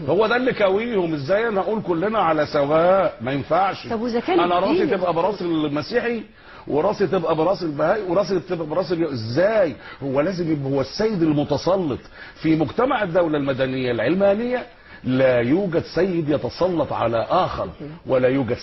هو ده اللي كاويهم. ازاي انا اقول كلنا على سواء؟ ما ينفعش. طب واذا كان انا راسي تبقى براس المسيحي وراسي تبقى براس البهائي وراسي تبقى براس ازاي؟ هو لازم يبقى هو السيد المتسلط في مجتمع الدولة المدنية العلمانية. لا يوجد سيد يتسلط على آخر، ولا يوجد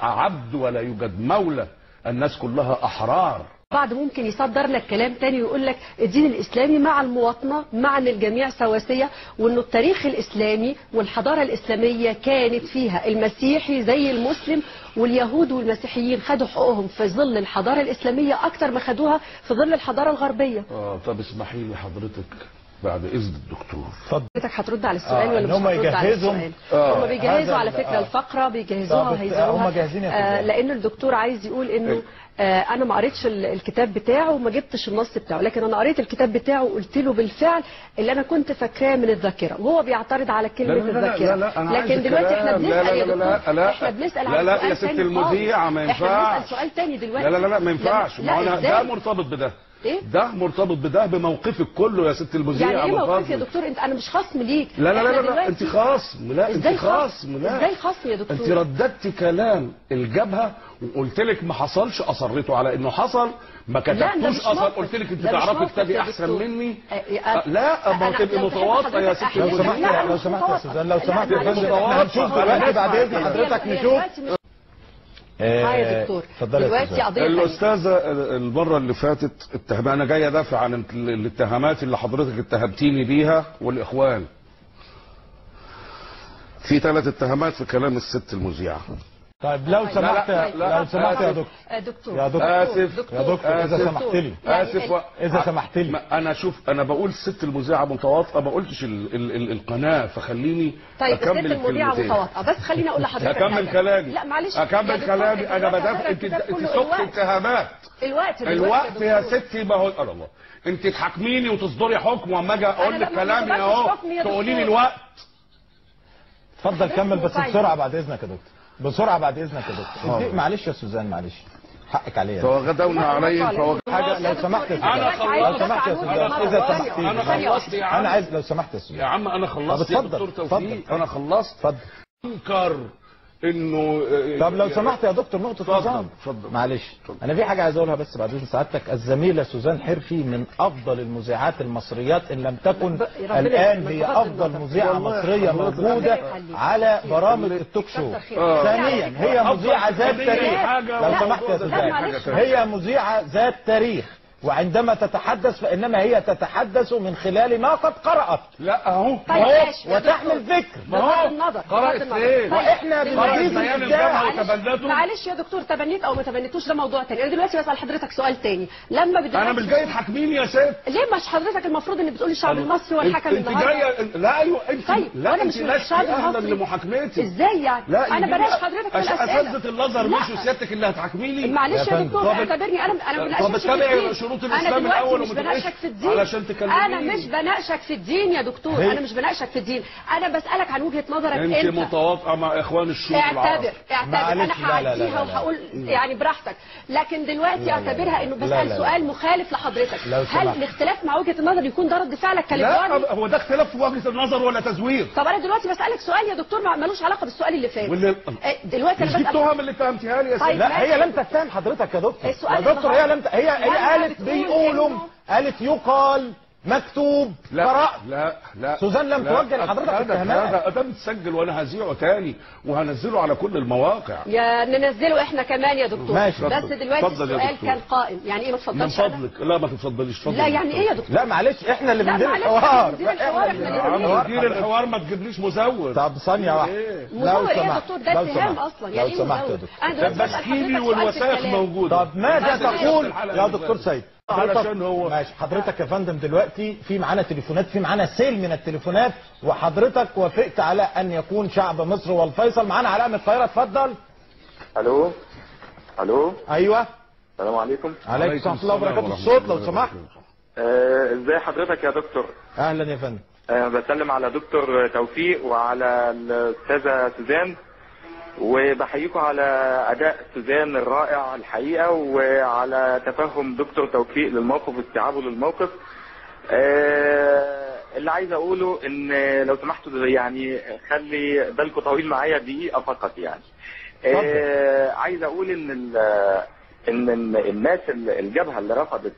عبد، ولا يوجد مولى. الناس كلها أحرار. بعض ممكن يصدر لك كلام تاني ويقول لك الدين الإسلامي مع المواطنة، مع ان الجميع سواسية، وانه التاريخ الإسلامي والحضارة الإسلامية كانت فيها المسيحي زي المسلم، واليهود والمسيحيين خدوا حقوقهم في ظل الحضارة الإسلامية أكتر ما خدوها في ظل الحضارة الغربية. طب اسمحي لي حضرتك بعد إذن الدكتور. حضرتك هترد على السؤال ولا مش هترد على السؤال؟ هم بيجهزوا على فكرة الفقرة، بيجهزوها وهيزروها. هم جاهزين لأن الدكتور عايز يقول إنه أنا ما قريتش الكتاب بتاعه وما جبتش النص بتاعه، لكن أنا قريت الكتاب بتاعه وقلت له بالفعل اللي أنا كنت فاكراه من الذاكرة، وهو بيعترض على كلمة الذاكرة. لكن دلوقتي احنا بنسأل يا دكتور، احنا بنسأل على لا يا ست المذيعة ما ينفعش. احنا بنسأل سؤال تاني دلوقتي. لا ما ينفعش. ده مرتبط بده. إيه؟ ده مرتبط بده بموقفك كله يا ست المذيعة. يعني ايه موقف يا دكتور؟ انا مش خصم ليك. لا انت خصم. لا انت خصم. لا ازاي خصم يا دكتور؟ انت رددتي كلام الجبهة وقلت لك ما حصلش، اصريته على انه حصل، ما كتبتوش اصلا. قلت لك انت تعرفي كتابي احسن مني. لا ما تبقي متواطئه يا ست المذيعة. لو سمحت يا استاذ، لو سمحت يا فندم، احنا هنشوف دلوقتي بعد اذن حضرتك نشوف. يا دكتور دلوقتي قضيه الاستاذه المره اللي فاتت انا جاي ادافع عن الاتهامات اللي حضرتك اتهمتيني بيها والاخوان. في 3 اتهامات في كلام الست المذيعه. طيب لو سمحت لو سمحت يا دكتور. يا دكتور اسف يا دكتور اذا سمحت لي. اسف اذا سمحت لي. انا شوف انا بقول الست المذيعه متواطئه، ما قلتش القناه، فخليني اكمل الست المذيعه متواطئه. بس خليني اقول لحضرتك اكمل كلامي. لا معلش اكمل كلامي. انا بدافع. انت سقط اتهامات. الوقت يا ستي. ما هو الله انت تحاكميني وتصدري حكم، واما اجي اقول لك كلامي اهو تقولي لي الوقت. اتفضل كمل بس بسرعه بعد اذنك يا دكتور، بسرعه بعد اذنك يا دكتور. معلش يا سوزان، معلش حقك عليا. فغدونا علي حاجه. لو سمحت يا سوزان، لو سمحت يا سوزان، اذا سمحت لي. انا خلصت يا عم. انا عايز لو سمحت يا سوزان. يا عم انا خلصت يا دكتور توفيق. انا خلصت. اتفضل. انكر انه طب لو سمحت يا دكتور نقطه نظام. اتفضل. معلش انا في حاجه عايز اقولها بس بعد اذن سعادتك. الزميله سوزان حرفي من افضل المذيعات المصريات ان لم تكن الان هي افضل مذيعه مصريه موجوده على برامج التوك شو. ثانيا هي مذيعه ذات تاريخ. لو سمحت يا سوزان، هي مذيعه ذات تاريخ، وعندما تتحدث فإنما هي تتحدث من خلال ما قد قرأت. لا اهو وتحمل ذكر. ما هو قرأت فين؟ واحنا بنجيب معلش يا دكتور، تبنيت او ما تبنيتوش ده موضوع تاني. انا دلوقتي بسأل حضرتك سؤال تاني. لما انا مش جاي تحاكميني يا ست. ليه مش حضرتك المفروض ان بتقولي الشعب المصري هو الحكم النهارده؟ انت جايه. لا ايوه انت. طيب لا مش الشعب المصري لمحاكمتي. ازاي يعني؟ لا انا بلاش حضرتك في الاسئله. اساتذه الازهر مش سيادتك اللي هتحاكميني. معلش يا دكتور اعتبرني انا بناقشك في الدين. شروط الاسلام الاول مش بناقشك في الدين. علشان تكلميني. انا مش بناقشك في الدين يا دكتور. انا مش بناقشك في الدين، انا بسالك عن وجهه نظرك انت متواطئه مع اخوان الشيوخ العرب. اعتبر انا هعديها وهقول يعني براحتك، لكن دلوقتي اعتبرها انه بسال سؤال مخالف لحضرتك. هل الاختلاف مع وجهه النظر يكون ده رد فعلك كليبرالي؟ لا هو ده اختلاف في وجهه النظر ولا تزوير؟ طب انا دلوقتي بسالك سؤال يا دكتور ملوش علاقه بالسؤال اللي فات. دلوقتي انا بسال التهم اللي اتهمتيها لي يا سيدي. لا هي لم تتهم حضرتك يا دكتور. يا دكتور هي قالت بيقولوا، قالت يقال مكتوب قرأت. لا سوزان لم توجه لحضرتك اتهامات. ده متسجل وانا هذيعه تاني وهنزله على كل المواقع. يا ننزله احنا كمان يا دكتور. ماشي. بس دلوقتي السؤال كان قائم. يعني ايه ما تفضلش؟ من فضلك. لا ما تتفضليش. اتفضلي. لا يعني ايه يا دكتور؟ لا معلش احنا اللي بندير الحوار. مدير الحوار ما تجيبليش مزور. طب ثانيه واحده. مزور ايه يا دكتور؟ ده اتهام اصلا. يعني ايه مزور؟ انا دلوقتي والوثائق موجوده. طب ماذا تقول يا دكتور سيد؟ علشان هو ماشي. حضرتك يا فندم دلوقتي في معانا تليفونات، في معانا سيل من التليفونات، وحضرتك وافقت على ان يكون شعب مصر والفيصل. معانا علاء من القاهره، اتفضل. الو. ايوه السلام عليكم. عليكم السلام ورحمه الله وبركاته. الصوت لو سمحت. ازاي حضرتك يا دكتور؟ اهلا يا فندم. بسلم على دكتور توفيق وعلى الاستاذه سوزان، وبحييكم على اداء سوزان الرائع الحقيقه، وعلى تفهم دكتور توفيق للموقف واستيعابه للموقف. اللي عايز اقوله ان لو سمحتوا يعني خلي بالكم طويل معايا دقيقه فقط يعني. عايز اقول ان الناس الجبهه اللي رفضت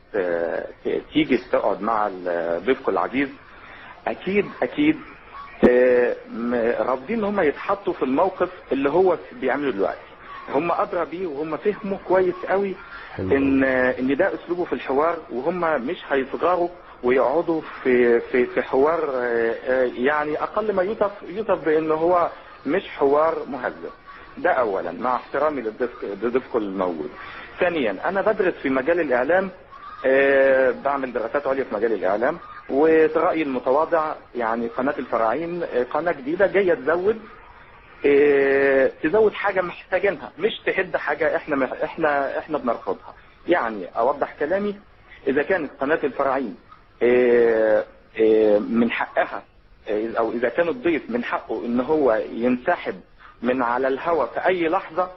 تيجي تقعد مع ضيفكم العزيز اكيد رافضين ان هم يتحطوا في الموقف اللي هو بيعمله دلوقتي. هم ادرى بيه وهم فهموا كويس قوي ان ده اسلوبه في الحوار، وهم مش هيصغروا ويقعدوا في حوار يعني اقل ما يوصف بان هو مش حوار مهذب. ده اولا مع احترامي لضيفكم الموجود. ثانيا انا بدرس في مجال الاعلام، بعمل دراسات عليا في مجال الاعلام، ورأيي المتواضع يعني قناة الفراعين قناة جديدة جاية تزود حاجة محتاجينها، مش تهد حاجة احنا بنرفضها. يعني اوضح كلامي، اذا كانت قناة الفراعين من حقها او اذا كان الضيف من حقه ان هو ينسحب من على الهواء في اي لحظة،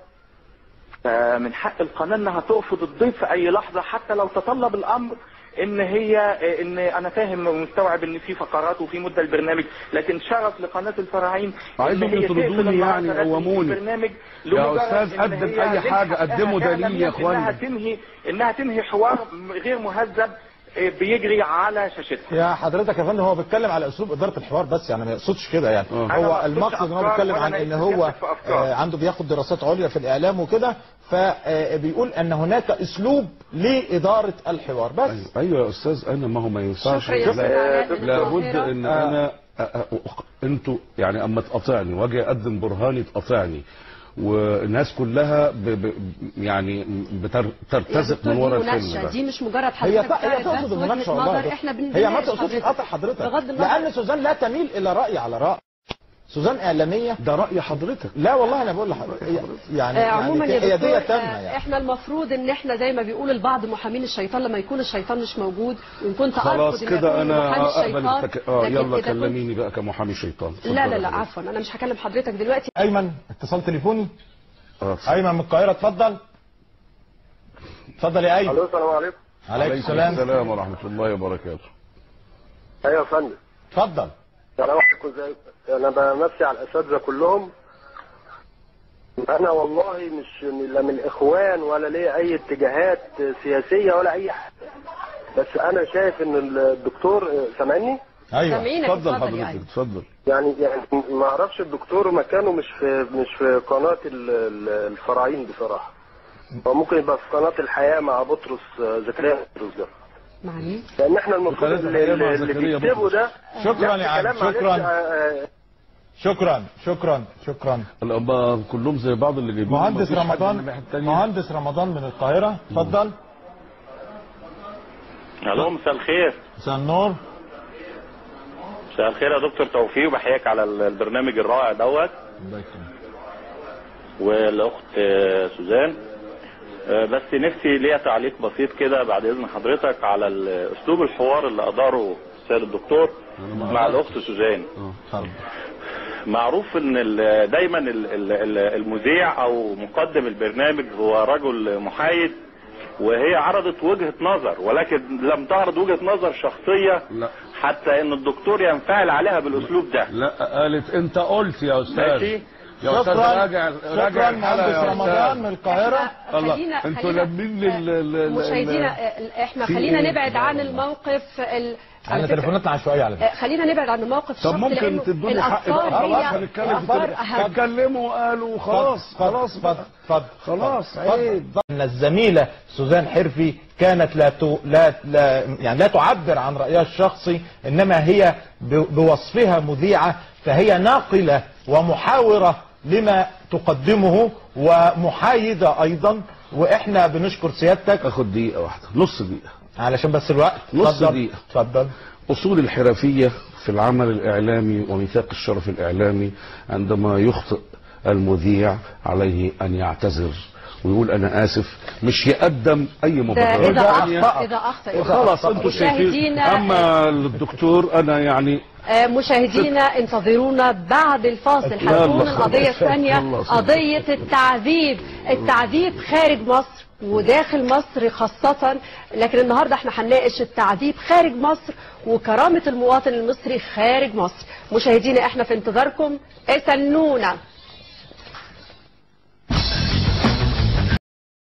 فمن حق القناة انها ترفض الضيف في اي لحظة حتى لو تطلب الامر ان انا فاهم ومستوعب ان في فقرات وفي مدة البرنامج، لكن شرف لقناة الفراعين عايزهم يطردوني يعني قوموني يا استاذ. قدم اي حاجة، قدموا دليل يا اخوانا انها تنهي حوار غير مهذب بيجري على شاشتها. يا حضرتك يا فندم هو بيتكلم على اسلوب اداره الحوار بس، يعني ما يقصدش كده يعني. هو المقصد ان هو بيتكلم عن ان هو عنده بياخد دراسات عليا في الاعلام وكده، فبيقول ان هناك اسلوب لاداره الحوار بس. ايوه يا استاذ، انا ما هو ما ينفعش لابد ان انا انتوا يعني اما تقاطعني واجي اقدم برهاني تقاطعني، والناس كلها يعني بترتزق من ورا الكلمه. دي مش مجرد حضرتك هي تقصد المناقشه والله. هي ما تقصدش تقاطع حضرتك، لان سوزان لا تميل الى راي على راي. سوزان اعلاميه. ده راي حضرتك. لا والله انا بقول لحضرتك يعني عموما هي دي تامه يعني. احنا المفروض ان احنا زي ما بيقول البعض محامين الشيطان لما يكون الشيطان مش موجود، وان كنت خلاص كده انا اقبل يلا كلميني بقى كمحامي شيطان. لا عفوا، انا مش هكلم حضرتك دلوقتي. ايمن اتصال تليفوني. ايمن من القاهره، اتفضل يا ايمن. الو السلام عليكم. عليكم السلام ورحمه الله وبركاته. ايوه يا فندم. اتفضل. السلام عليكم. ازيك؟ انا بمسي على الاساتذه كلهم. انا والله مش لا من الاخوان ولا ليا اي اتجاهات سياسيه ولا اي حاجه، بس انا شايف ان الدكتور سامعني. ايوه اتفضل حضرتك اتفضل. يعني ما اعرفش الدكتور مكانه مش في قناه الفراعين بصراحه. هو ممكن يبقى في قناه الحياه مع بطرس زكريا بطرس ده. مع مين؟ لان احنا المفروض اللي بيكتبوا ده. شكرا يا عم. شكرا. الاباء كلهم زي بعض اللي جايبين. مهندس رمضان من القاهره، اتفضل. الو مساء الخير. مساء النور. مساء الخير يا دكتور توفيق، وبحييك على البرنامج الرائع دوت. الله يكرمك. والاخت سوزان، بس نفسي ليا تعليق بسيط كده بعد اذن حضرتك على اسلوب الحوار اللي اداره السيد الدكتور مع الاخت سوزان. معروف ان دايما المذيع او مقدم البرنامج هو رجل محايد، وهي عرضت وجهة نظر ولكن لم تعرض وجهة نظر شخصية. لا. حتى ان الدكتور ينفعل عليها بالاسلوب ده. لا قالت انت قلت يا استاذ. ماشي. يا استاذ راجع مهندس رمضان من القاهره. الله انتوا لابين مشاهدينا احنا خلينا نبعد عن الموقف احنا تليفوناتنا عشوائيه على فكره. خلينا نبعد عن الموقف. طب ممكن تدوني حق بقى؟ خلاص هنتكلموا وقالوا خلاص خلاص عيب. ان الزميله سوزان حرفي كانت لا تعبر عن رايها الشخصي، انما هي بوصفها مذيعه، فهي ناقله ومحاوره لما تقدمه ومحايده ايضا. واحنا بنشكر سيادتك. اخد دقيقه واحده، نص دقيقه علشان بس الوقت. نص دقيقه. اتفضل. اصول الحرفيه في العمل الاعلامي وميثاق الشرف الاعلامي، عندما يخطئ المذيع عليه ان يعتذر ويقول انا اسف، مش يقدم اي مبررات. اذا اخطا خلاص انتوا شايفين. اما الدكتور انا يعني مشاهدينا انتظرونا بعد الفاصل، هتكون القضية الثانية قضية التعذيب خارج مصر وداخل مصر خاصة، لكن النهاردة احنا هنناقش التعذيب خارج مصر وكرامة المواطن المصري خارج مصر. مشاهدينا احنا في انتظاركم، استنونا.